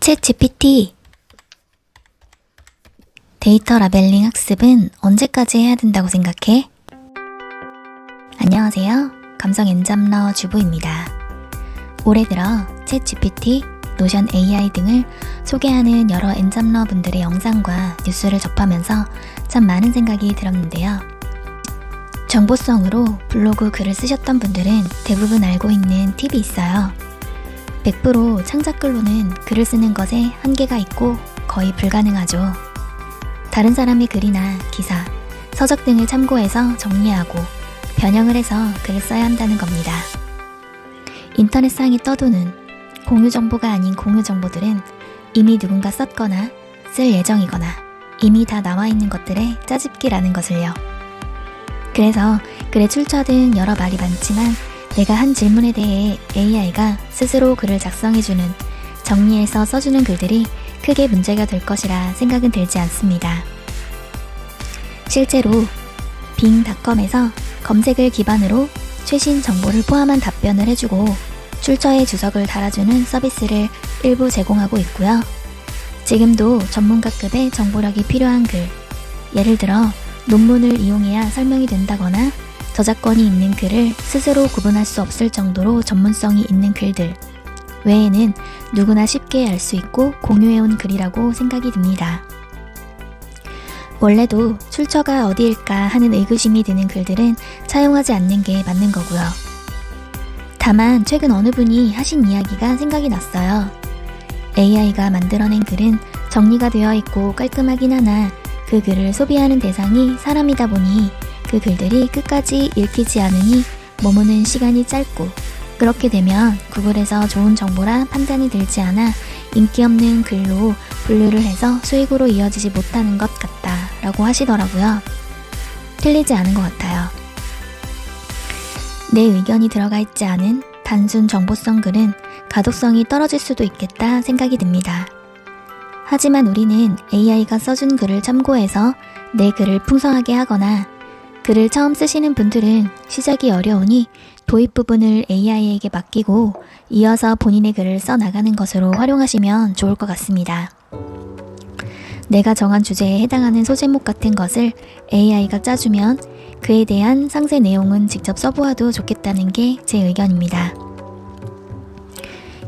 챗 GPT. 데이터 라벨링 학습은 언제까지 해야 된다고 생각해? 안녕하세요. 감성 엔잡러 주부입니다. 올해 들어 챗 GPT, 노션 AI 등을 소개하는 여러 엔잡러 분들의 영상과 뉴스를 접하면서 참 많은 생각이 들었는데요. 정보성으로 블로그 글을 쓰셨던 분들은 대부분 알고 있는 팁이 있어요. 100% 창작글로는 글을 쓰는 것에 한계가 있고 거의 불가능하죠. 다른 사람의 글이나 기사, 서적 등을 참고해서 정리하고 변형을 해서 글을 써야 한다는 겁니다. 인터넷상에 떠도는 공유 정보가 아닌 공유 정보들은 이미 누군가 썼거나 쓸 예정이거나 이미 다 나와 있는 것들의 짜집기라는 것을요. 그래서 글의 출처 등 여러 말이 많지만 내가 한 질문에 대해 AI가 스스로 글을 작성해주는, 정리해서 써주는 글들이 크게 문제가 될 것이라 생각은 들지 않습니다. 실제로 빙닷컴에서 검색을 기반으로 최신 정보를 포함한 답변을 해주고 출처의 주석을 달아주는 서비스를 일부 제공하고 있고요. 지금도 전문가급의 정보력이 필요한 글, 예를 들어 논문을 이용해야 설명이 된다거나 저작권이 있는 글을 스스로 구분할 수 없을 정도로 전문성이 있는 글들 외에는 누구나 쉽게 알 수 있고 공유해온 글이라고 생각이 듭니다. 원래도 출처가 어디일까 하는 의구심이 드는 글들은 차용하지 않는 게 맞는 거고요. 다만 최근 어느 분이 하신 이야기가 생각이 났어요. AI가 만들어낸 글은 정리가 되어 있고 깔끔하긴 하나 그 글을 소비하는 대상이 사람이다 보니 그 글들이 끝까지 읽히지 않으니 머무는 시간이 짧고, 그렇게 되면 구글에서 좋은 정보라 판단이 들지 않아 인기 없는 글로 분류를 해서 수익으로 이어지지 못하는 것 같다 라고 하시더라고요. 틀리지 않은 것 같아요. 내 의견이 들어가 있지 않은 단순 정보성 글은 가독성이 떨어질 수도 있겠다 생각이 듭니다. 하지만 우리는 AI가 써준 글을 참고해서 내 글을 풍성하게 하거나, 글을 처음 쓰시는 분들은 시작이 어려우니 도입 부분을 AI에게 맡기고 이어서 본인의 글을 써나가는 것으로 활용하시면 좋을 것 같습니다. 내가 정한 주제에 해당하는 소제목 같은 것을 AI가 짜주면 그에 대한 상세 내용은 직접 써보아도 좋겠다는 게 제 의견입니다.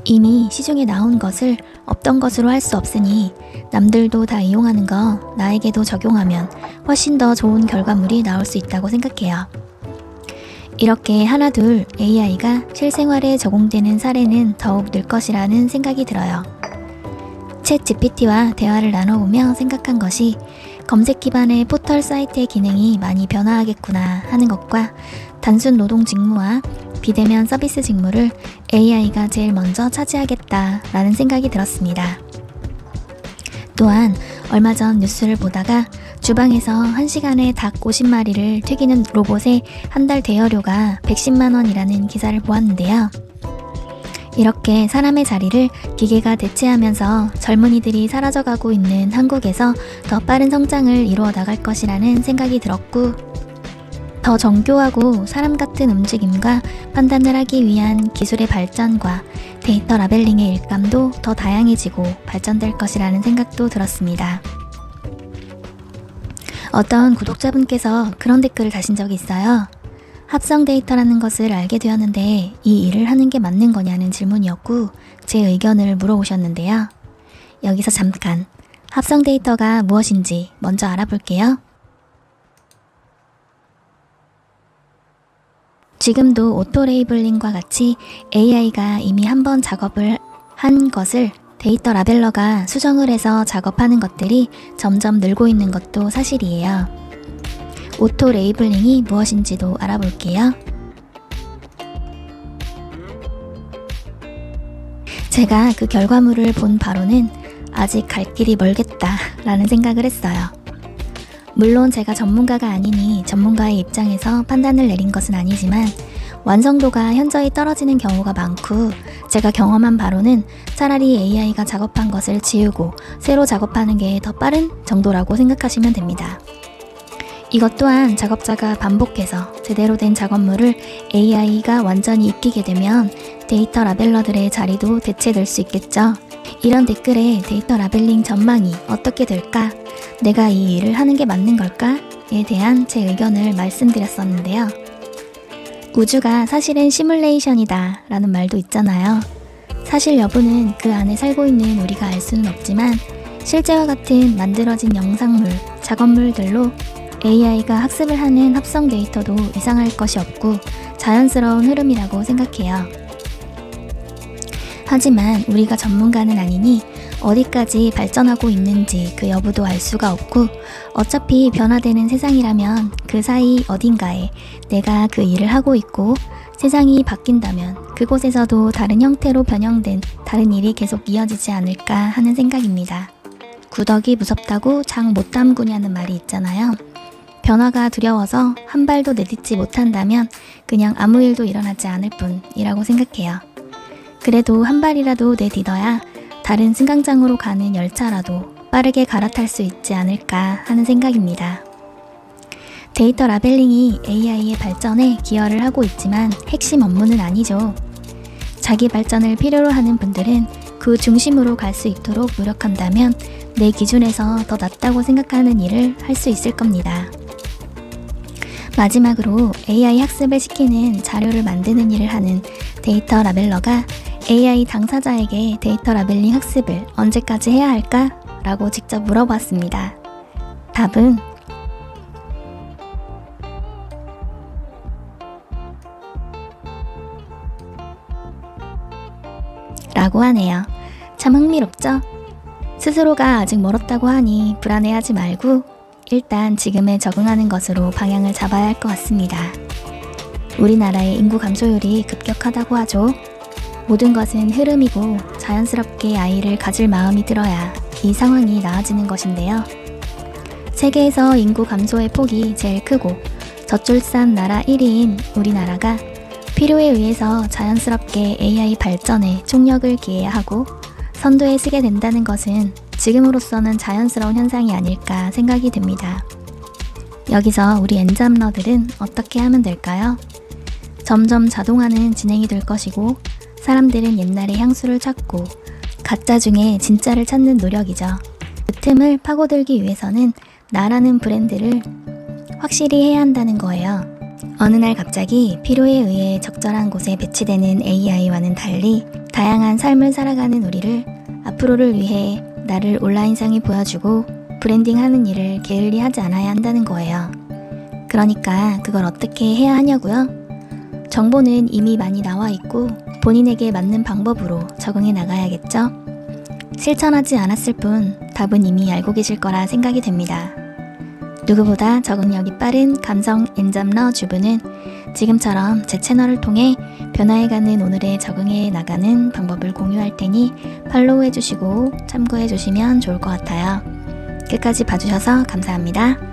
이미 시중에 나온 것을 없던 것으로 할 수 없으니 남들도 다 이용하는 거 나에게도 적용하면 훨씬 더 좋은 결과물이 나올 수 있다고 생각해요. 이렇게 하나둘 AI가 실생활에 적용되는 사례는 더욱 늘 것이라는 생각이 들어요. 챗 GPT와 대화를 나눠보며 생각한 것이 검색 기반의 포털 사이트의 기능이 많이 변화하겠구나 하는 것과 단순 노동 직무와 비대면 서비스 직무를 AI가 제일 먼저 차지하겠다라는 생각이 들었습니다. 또한 얼마 전 뉴스를 보다가 주방에서 1시간에 닭 50마리를 튀기는 로봇의 한 달 대여료가 110만 원이라는 기사를 보았는데요. 이렇게 사람의 자리를 기계가 대체하면서 젊은이들이 사라져가고 있는 한국에서 더 빠른 성장을 이루어 나갈 것이라는 생각이 들었고, 더 정교하고 사람 같은 움직임과 판단을 하기 위한 기술의 발전과 데이터 라벨링의 일감도 더 다양해지고 발전될 것이라는 생각도 들었습니다. 어떤 구독자분께서 그런 댓글을 다신 적이 있어요. 합성 데이터라는 것을 알게 되었는데 이 일을 하는 게 맞는 거냐는 질문이었고, 제 의견을 물어보셨는데요. 여기서 잠깐 합성 데이터가 무엇인지 먼저 알아볼게요. 지금도 오토 레이블링과 같이 AI가 이미 한번 작업을 한 것을 데이터 라벨러가 수정을 해서 작업하는 것들이 점점 늘고 있는 것도 사실이에요. 오토 레이블링이 무엇인지도 알아볼게요. 제가 그 결과물을 본 바로는 아직 갈 길이 멀겠다 라는 생각을 했어요. 물론 제가 전문가가 아니니 전문가의 입장에서 판단을 내린 것은 아니지만 완성도가 현저히 떨어지는 경우가 많고, 제가 경험한 바로는 차라리 AI가 작업한 것을 지우고 새로 작업하는 게 더 빠른 정도라고 생각하시면 됩니다. 이것 또한 작업자가 반복해서 제대로 된 작업물을 AI가 완전히 익히게 되면 데이터 라벨러들의 자리도 대체될 수 있겠죠. 이런 댓글에 데이터 라벨링 전망이 어떻게 될까? 내가 이 일을 하는 게 맞는 걸까? 에 대한 제 의견을 말씀드렸었는데요. 우주가 사실은 시뮬레이션이다 라는 말도 있잖아요. 사실 여부는 그 안에 살고 있는 우리가 알 수는 없지만 실제와 같은 만들어진 영상물, 작업물들로 AI가 학습을 하는 합성 데이터도 이상할 것이 없고 자연스러운 흐름이라고 생각해요. 하지만 우리가 전문가는 아니니 어디까지 발전하고 있는지 그 여부도 알 수가 없고 어차피 변화되는 세상이라면 그 사이 어딘가에 내가 그 일을 하고 있고 세상이 바뀐다면 그곳에서도 다른 형태로 변형된 다른 일이 계속 이어지지 않을까 하는 생각입니다. 구더기 무섭다고 장 못 담그냐는 말이 있잖아요. 변화가 두려워서 한 발도 내딛지 못한다면 그냥 아무 일도 일어나지 않을 뿐이라고 생각해요. 그래도 한 발이라도 내딛어야 다른 승강장으로 가는 열차라도 빠르게 갈아탈 수 있지 않을까 하는 생각입니다. 데이터 라벨링이 AI의 발전에 기여를 하고 있지만 핵심 업무는 아니죠. 자기 발전을 필요로 하는 분들은 그 중심으로 갈 수 있도록 노력한다면 내 기준에서 더 낫다고 생각하는 일을 할 수 있을 겁니다. 마지막으로 AI 학습을 시키는 자료를 만드는 일을 하는 데이터 라벨러가 AI 당사자에게 데이터 라벨링 학습을 언제까지 해야 할까? 라고 직접 물어봤습니다. 답은 라고 하네요. 참 흥미롭죠? 스스로가 아직 멀었다고 하니 불안해하지 말고 일단 지금에 적응하는 것으로 방향을 잡아야 할 것 같습니다. 우리나라의 인구 감소율이 급격하다고 하죠. 모든 것은 흐름이고 자연스럽게 아이를 가질 마음이 들어야 이 상황이 나아지는 것인데요. 세계에서 인구 감소의 폭이 제일 크고 저출산 나라 1위인 우리나라가 필요에 의해서 자연스럽게 AI 발전에 총력을 기해야 하고 선두에 서게 된다는 것은 지금으로서는 자연스러운 현상이 아닐까 생각이 듭니다. 여기서 우리 엔잡러들은 어떻게 하면 될까요? 점점 자동화는 진행이 될 것이고 사람들은 옛날의 향수를 찾고 가짜 중에 진짜를 찾는 노력이죠. 그 틈을 파고들기 위해서는 나라는 브랜드를 확실히 해야 한다는 거예요. 어느 날 갑자기 필요에 의해 적절한 곳에 배치되는 AI와는 달리 다양한 삶을 살아가는 우리를 앞으로를 위해 나를 온라인상에 보여주고 브랜딩하는 일을 게을리 하지 않아야 한다는 거예요. 그러니까 그걸 어떻게 해야 하냐고요? 정보는 이미 많이 나와 있고 본인에게 맞는 방법으로 적응해 나가야겠죠? 실천하지 않았을 뿐 답은 이미 알고 계실 거라 생각이 됩니다. 누구보다 적응력이 빠른 감성 엔잡러 주부는 지금처럼 제 채널을 통해 변화해가는 오늘에 적응해 나가는 방법을 공유할 테니 팔로우해주시고 참고해주시면 좋을 것 같아요. 끝까지 봐주셔서 감사합니다.